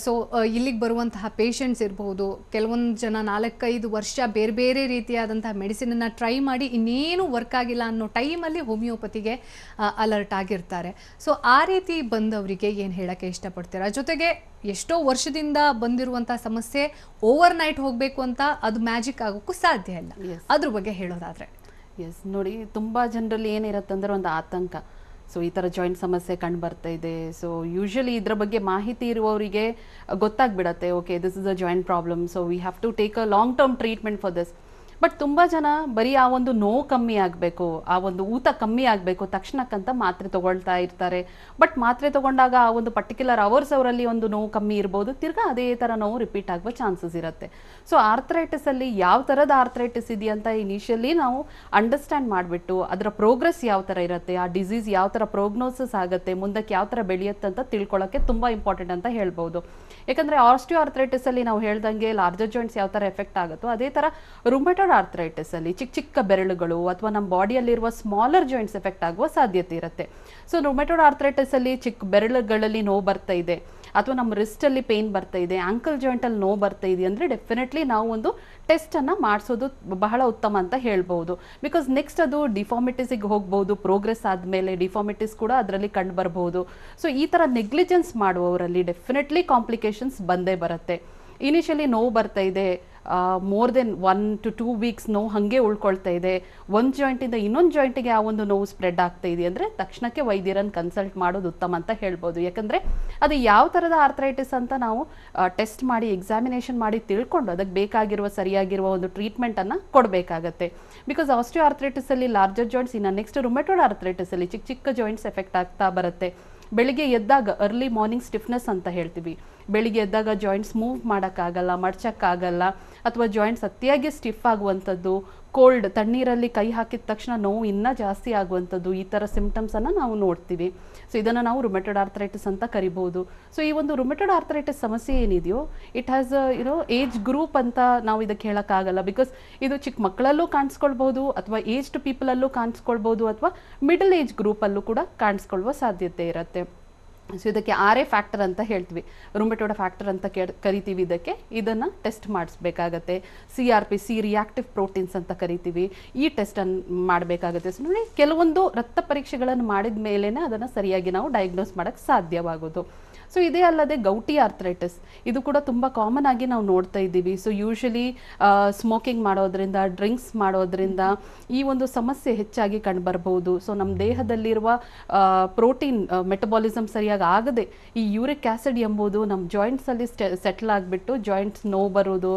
ಸೊ ಇಲ್ಲಿಗೆ ಬರುವಂತಹ ಪೇಷಂಟ್ಸ್ ಇರ್ಬೋದು, ಕೆಲವೊಂದು ಜನ 4-5 ವರ್ಷ ಬೇರೆ ಬೇರೆ ರೀತಿಯಾದಂತಹ ಮೆಡಿಸಿನನ್ನು ಟ್ರೈ ಮಾಡಿ ಇನ್ನೇನು ವರ್ಕ್ ಆಗಿಲ್ಲ ಅನ್ನೋ ಟೈಮಲ್ಲಿ ಹೋಮಿಯೋಪತಿಗೆ ಅಲರ್ಟ್ ಆಗಿರ್ತಾರೆ. ಸೊ ಆ ರೀತಿ ಬಂದವರಿಗೆ ಏನು ಹೇಳೋಕ್ಕೆ ಇಷ್ಟಪಡ್ತೀರಾ? ಜೊತೆಗೆ ಎಷ್ಟೋ ವರ್ಷದಿಂದ ಬಂದಿರುವಂಥ ಸಮಸ್ಯೆ ಓವರ್ ನೈಟ್ ಹೋಗಬೇಕು ಅಂತ ಅದು ಮ್ಯಾಜಿಕ್ ಆಗೋಕ್ಕೂ ಸಾಧ್ಯ ಇಲ್ಲ. ಅದ್ರ ಬಗ್ಗೆ ಹೇಳೋದಾದರೆ? ಎಸ್, ನೋಡಿ, ತುಂಬ ಜನರಲ್ಲಿ ಏನಿರುತ್ತೆ ಅಂದರೆ ಒಂದು ಆತಂಕ. ಸೊ ಈ ಥರ ಜಾಯಿಂಟ್ ಸಮಸ್ಯೆ ಕಂಡು ಬರ್ತಾ ಇದೆ. ಸೊ ಯೂಶಲಿ ಇದರ ಬಗ್ಗೆ ಮಾಹಿತಿ ಇರುವವರಿಗೆ ಗೊತ್ತಾಗ್ಬಿಡತ್ತೆ, okay, this is a joint problem, so we have to take a long term treatment for this. But ತುಂಬ ಜನ ಬರೀ ಆ ಒಂದು ನೋವು ಕಮ್ಮಿ ಆಗಬೇಕು, ಆ ಒಂದು ಊತ ಕಮ್ಮಿ ಆಗಬೇಕು ತಕ್ಷಣಕ್ಕಂತ ಮಾತ್ರೆ ತೊಗೊಳ್ತಾ ಇರ್ತಾರೆ. ಬಟ್ ಮಾತ್ರೆ ತೊಗೊಂಡಾಗ ಆ ಒಂದು ಪರ್ಟಿಕ್ಯುಲರ್ ಅವರ್ಸ್ ಅವರಲ್ಲಿ ಒಂದು ನೋವು ಕಮ್ಮಿ ಇರ್ಬೋದು, ತಿರ್ಗಾ ಅದೇ ಥರ ನೋವು ರಿಪೀಟ್ ಆಗುವ ಚಾನ್ಸಸ್ ಇರುತ್ತೆ. ಸೊ ಆರ್ಥರೈಟಿಸಲ್ಲಿ ಯಾವ ಥರದ ಆರ್ಥರೈಟಿಸ್ ಇದೆಯಂತ ಇನಿಷಿಯಲಿ ನಾವು ಅಂಡರ್ಸ್ಟ್ಯಾಂಡ್ ಮಾಡಿಬಿಟ್ಟು ಅದರ ಪ್ರೋಗ್ರೆಸ್ ಯಾವ ಥರ ಇರುತ್ತೆ, ಆ ಡಿಸೀಸ್ ಯಾವ ಥರ ಪ್ರೋಗ್ನೋಸಿಸ್ ಆಗುತ್ತೆ, ಮುಂದಕ್ಕೆ ಯಾವ ಥರ ಬೆಳೆಯುತ್ತೆ ಅಂತ ತಿಳ್ಕೊಳ್ಳೋಕ್ಕೆ ತುಂಬ ಇಂಪಾರ್ಟೆಂಟ್ ಅಂತ ಹೇಳ್ಬೋದು. ಯಾಕಂದರೆ ಆಸ್ಟಿಯೋ ಆರ್ಥರೈಟಿಸಲ್ಲಿ ನಾವು ಹೇಳ್ದಂಗೆ ಲಾರ್ಜರ್ ಜಾಯಿಂಟ್ಸ್ ಯಾವ ಥರ ಎಫೆಕ್ಟ್ ಆಗುತ್ತೋ ಅದೇ ಥರ ರುಮಟೋಯ್ಡ್ ಆರ್ಥರೈಟಿಸ್ ಅಲ್ಲಿ ಚಿಕ್ಕ ಚಿಕ್ಕ ಬೆರಳುಗಳು ಅಥವಾ ನಮ್ಮ ಬಾಡಿಯಲ್ಲಿರುವ ಸ್ಮಾಲರ್ ಜಾಯಿಂಟ್ಸ್ ಎಫೆಕ್ಟ್ ಆಗುವ ಸಾಧ್ಯತೆ ಇರುತ್ತೆ. ಸೊ ರುಮಟೋಯ್ಡ್ ಆರ್ಥರೈಟಿಸ್ ಅಲ್ಲಿ ಚಿಕ್ಕ ಬೆರಳುಗಳಲ್ಲಿ ನೋವು ಬರ್ತಾ ಇದೆ, ಅಥವಾ ನಮ್ಮ ರಿಸ್ಟಲ್ಲಿ ಪೇನ್ ಬರ್ತಾ ಇದೆ, ಆಂಕಲ್ ಜಾಯಿಂಟಲ್ಲಿ ನೋವು ಬರ್ತಾ ಇದೆ ಅಂದರೆ ಡೆಫಿನೆಟ್ಲಿ ನಾವು ಒಂದು ಟೆಸ್ಟನ್ನು ಮಾಡಿಸೋದು ಬಹಳ ಉತ್ತಮ ಅಂತ ಹೇಳ್ಬೋದು. ಬಿಕಾಸ್ ನೆಕ್ಸ್ಟ್ ಅದು ಡಿಫಾರ್ಮಿಟೀಸಿಗೆ ಹೋಗ್ಬೋದು, ಪ್ರೋಗ್ರೆಸ್ ಆದಮೇಲೆ ಡಿಫಾರ್ಮಿಟೀಸ್ ಕೂಡ ಅದರಲ್ಲಿ ಕಂಡು ಬರ್ಬೋದು. ಸೊ ಈ ಥರ ನೆಗ್ಲಿಜೆನ್ಸ್ ಮಾಡುವವರಲ್ಲಿ ಡೆಫಿನೆಟ್ಲಿ ಕಾಂಪ್ಲಿಕೇಶನ್ಸ್ ಬಂದೇ ಬರುತ್ತೆ. ಇನಿಷಿಯಲಿ ನೋವು ಬರ್ತಾ ಇದೆ, ಮೋರ್ ದೆನ್ 1 to 2 ವೀಕ್ಸ್ ನೋವು ಹಾಗೆ ಉಳ್ಕೊಳ್ತಾ ಇದೆ, ಒಂದು ಜಾಯಿಂಟಿಂದ ಇನ್ನೊಂದು ಜಾಯಿಂಟಿಗೆ ಆ ಒಂದು ನೋವು ಸ್ಪ್ರೆಡ್ ಆಗ್ತಾ ಇದೆ ಅಂದರೆ ತಕ್ಷಣಕ್ಕೆ ವೈದ್ಯರನ್ನು ಕನ್ಸಲ್ಟ್ ಮಾಡೋದು ಉತ್ತಮ ಅಂತ ಹೇಳ್ಬೋದು. ಯಾಕಂದರೆ ಅದು ಯಾವ ಥರದ ಆರ್ಥರೈಟಿಸ್ ಅಂತ ನಾವು ಟೆಸ್ಟ್ ಮಾಡಿ ಎಕ್ಸಾಮಿನೇಷನ್ ಮಾಡಿ ತಿಳ್ಕೊಂಡು ಅದಕ್ಕೆ ಬೇಕಾಗಿರುವ ಸರಿಯಾಗಿರುವ ಒಂದು ಟ್ರೀಟ್ಮೆಂಟನ್ನು ಕೊಡಬೇಕಾಗತ್ತೆ. ಬಿಕಾಸ್ ಆಸ್ಟಿಯೋ ಆರ್ಥರೈಟಿಸಲ್ಲಿ ಲಾರ್ಜರ್ ಜಾಯಿಂಟ್ಸ್, ಇನ್ನು ನೆಕ್ಸ್ಟ್ ರುಮೆಟೋಡ್ ಆರ್ಥರೈಟಿಸಲ್ಲಿ ಚಿಕ್ಕ ಚಿಕ್ಕ ಜಾಯಿಂಟ್ಸ್ ಎಫೆಕ್ಟ್ ಆಗ್ತಾ ಬರುತ್ತೆ. ಬೆಳಿಗ್ಗೆ ಎದ್ದಾಗ ಅರ್ಲಿ ಮಾರ್ನಿಂಗ್ ಸ್ಟಿಫ್ನೆಸ್ ಅಂತ ಹೇಳ್ತೀವಿ. ಬೆಳಿಗ್ಗೆ ಎದ್ದಾಗ ಜಾಯಿಂಟ್ಸ್ ಮೂವ್ ಮಾಡೋಕ್ಕಾಗಲ್ಲ, ಮಡ್ಚಕ್ಕಾಗಲ್ಲ, ಅಥವಾ ಜಾಯಿಂಟ್ಸ್ ಅತಿಯಾಗಿ ಸ್ಟಿಫ್ ಆಗುವಂಥದ್ದು, ಕೋಲ್ಡ್ ತಣ್ಣೀರಲ್ಲಿ ಕೈ ಹಾಕಿದ ತಕ್ಷಣ ನೋವು ಇನ್ನೂ ಜಾಸ್ತಿ ಆಗುವಂಥದ್ದು, ಈ ಥರ ಸಿಂಪ್ಟಮ್ಸನ್ನು ನಾವು ನೋಡ್ತೀವಿ. ಸೊ ಇದನ್ನು ನಾವು ರುಮೆಟೋಡ್ ಆರ್ಥರೈಟಿಸ್ ಅಂತ ಕರಿಬೋದು. ಸೊ ಈ ಒಂದು ರುಮೆಟೋಡ್ ಆರ್ಥರೈಟಿಸ್ ಸಮಸ್ಯೆ ಏನಿದೆಯೋ ಇಟ್ ಹ್ಯಾಸ್ ಏಜ್ ಗ್ರೂಪ್ ಅಂತ ನಾವು ಇದಕ್ಕೆ ಹೇಳೋಕ್ಕಾಗಲ್ಲ. ಬಿಕಾಸ್ ಇದು ಚಿಕ್ಕ ಮಕ್ಕಳಲ್ಲೂ ಕಾಣಿಸ್ಕೊಳ್ಬೋದು, ಅಥವಾ ಏಜ್ಡ್ ಪೀಪಲಲ್ಲೂ ಕಾಣಿಸ್ಕೊಳ್ಬೋದು, ಅಥವಾ ಮಿಡಲ್ ಏಜ್ ಗ್ರೂಪಲ್ಲೂ ಕೂಡ ಕಾಣಿಸ್ಕೊಳ್ಳುವ ಸಾಧ್ಯತೆ ಇರುತ್ತೆ. ಸೊ ಇದಕ್ಕೆ RA ಫ್ಯಾಕ್ಟರ್ ಅಂತ ಹೇಳ್ತೀವಿ, ರುಮೆಟೋಡ್ ಫ್ಯಾಕ್ಟರ್ ಅಂತ ಕರಿತೀವಿ. ಇದನ್ನು ಟೆಸ್ಟ್ ಮಾಡಿಸ್ಬೇಕಾಗತ್ತೆ. CRP, ಸಿ ರಿಯಾಕ್ಟಿವ್ ಪ್ರೋಟೀನ್ಸ್ ಅಂತ ಕರಿತೀವಿ, ಈ ಟೆಸ್ಟನ್ನು ಮಾಡಬೇಕಾಗುತ್ತೆ. ಸೊ ನೋಡಿ, ಕೆಲವೊಂದು ರಕ್ತ ಪರೀಕ್ಷೆಗಳನ್ನು ಮಾಡಿದ ಮೇಲೇ ಅದನ್ನು ಸರಿಯಾಗಿ ನಾವು ಡಯಾಗ್ನೋಸ್ ಮಾಡೋಕ್ಕೆ ಸಾಧ್ಯವಾಗೋದು. ಸೊ ಇದೇ ಅಲ್ಲದೆ ಗೌಟಿ ಆರ್ಥರೈಟಿಸ್, ಇದು ಕೂಡ ತುಂಬ ಕಾಮನ್ ಆಗಿ ನಾವು ನೋಡ್ತಾ ಇದ್ದೀವಿ. ಸೊ ಯೂಶಲಿ ಸ್ಮೋಕಿಂಗ್ ಮಾಡೋದ್ರಿಂದ, ಡ್ರಿಂಕ್ಸ್ ಮಾಡೋದ್ರಿಂದ ಈ ಒಂದು ಸಮಸ್ಯೆ ಹೆಚ್ಚಾಗಿ ಕಂಡುಬರ್ಬೋದು. ಸೊ ನಮ್ಮ ದೇಹದಲ್ಲಿರುವ ಪ್ರೋಟೀನ್ ಮೆಟಬಾಲಿಸಮ್ ಸರಿಯಾಗಿ ಆಗದೆ ಈ ಯೂರಿಕ್ ಆ್ಯಸಿಡ್ ಎಂಬುದು ನಮ್ಮ ಜಾಯಿಂಟ್ಸಲ್ಲಿ ಸೆಟ್ಲ್ ಆಗಿಬಿಟ್ಟು ಜಾಯಿಂಟ್ಸ್ ನೋವು ಬರೋದು,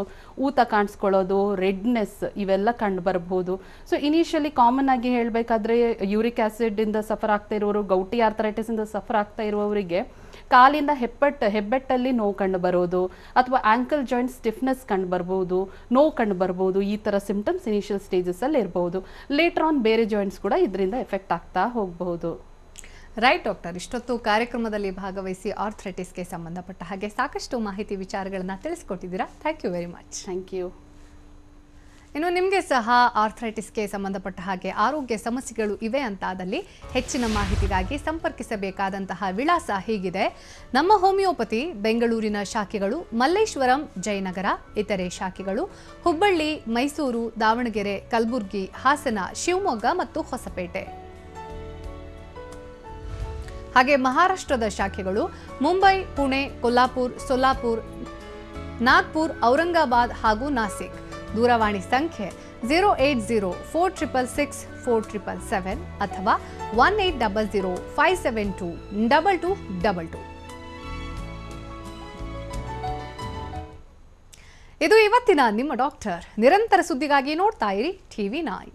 ಊತ ಕಾಣಿಸ್ಕೊಳ್ಳೋದು, ರೆಡ್ನೆಸ್ ಇವೆಲ್ಲ ಕಂಡು ಬರ್ಬೋದು. ಸೊ ಇನಿಷಿಯಲಿ ಕಾಮನ್ ಆಗಿ ಹೇಳಬೇಕಾದ್ರೆ ಯೂರಿಕ್ ಆ್ಯಸಿಡಿಂದ ಸಫರ್ ಆಗ್ತಾ ಇರೋರು, ಗೌಟಿ ಆರ್ಥರೈಟಿಸಿಂದ ಸಫರ್ ಆಗ್ತಾ ಇರುವವರಿಗೆ ಕಾಲಿಂದ ಹೆಬ್ಬೆಟ್ಟಲ್ಲಿ ನೋವು ಕಂಡು ಬರೋದು, ಅಥವಾ ಆಂಕಲ್ ಜಾಯಿಂಟ್ ಸ್ಟಿಫ್ನೆಸ್ ಕಂಡು ಬರ್ಬೋದು, ನೋವು ಕಂಡು ಬರ್ಬೋದು. ಈ ಥರ ಸಿಂಪ್ಟಮ್ಸ್ ಇನಿಷಿಯಲ್ ಸ್ಟೇಜಸಲ್ಲಿ ಇರ್ಬೋದು. ಲೇಟರ್ ಆನ್ ಬೇರೆ ಜಾಯಿಂಟ್ಸ್ ಕೂಡ ಇದರಿಂದ ಎಫೆಕ್ಟ್ ಆಗ್ತಾ ಹೋಗಬಹುದು. ರೈಟ್ ಡಾಕ್ಟರ್, ಇಷ್ಟೊತ್ತು ಕಾರ್ಯಕ್ರಮದಲ್ಲಿ ಭಾಗವಹಿಸಿ ಆರ್ಥರೈಟಿಸ್ಗೆ ಸಂಬಂಧಪಟ್ಟ ಹಾಗೆ ಸಾಕಷ್ಟು ಮಾಹಿತಿ ವಿಚಾರಗಳನ್ನು ತಿಳಿಸ್ಕೊಟ್ಟಿದ್ದೀರಾ. Thank you very much. Thank you. ಇನ್ನು ನಿಮಗೆ ಸಹ ಆರ್ಥರೈಟಿಸ್ಗೆ ಸಂಬಂಧಪಟ್ಟ ಹಾಗೆ ಆರೋಗ್ಯ ಸಮಸ್ಯೆಗಳು ಇವೆ ಅಂತಾದಲ್ಲಿ ಹೆಚ್ಚಿನ ಮಾಹಿತಿಗಾಗಿ ಸಂಪರ್ಕಿಸಬೇಕಾದಂತಹ ವಿಳಾಸ ಹೀಗಿದೆ. ನಮ್ಮ ಹೋಮಿಯೋಪತಿ ಬೆಂಗಳೂರಿನ ಶಾಖೆಗಳು ಮಲ್ಲೇಶ್ವರಂ, ಜಯನಗರ, ಇತರೆ ಶಾಖೆಗಳು ಹುಬ್ಬಳ್ಳಿ, ಮೈಸೂರು, ದಾವಣಗೆರೆ, ಕಲಬುರಗಿ, ಹಾಸನ, ಶಿವಮೊಗ್ಗ ಮತ್ತು ಹೊಸಪೇಟೆ. ಹಾಗೆ ಮಹಾರಾಷ್ಟ್ರದ ಶಾಖೆಗಳು ಮುಂಬೈ, ಪುಣೆ, ಕೊಲ್ಲಾಪುರ್, ಸೊಲ್ಲಾಪುರ್, ನಾಗ್ಪುರ್, ಔರಂಗಾಬಾದ್ ಹಾಗೂ ನಾಸಿಕ್. ದೂರವಾಣಿ ಸಂಖ್ಯೆ 08046664777 ಅಥವಾ 1800572222. ಇದು ಇವತ್ತಿನ ನಿಮ್ಮ ಡಾಕ್ಟರ್. ನಿರಂತರ ಸುದ್ದಿಗಾಗಿ ನೋಡ್ತಾ ಇರಿ TV9.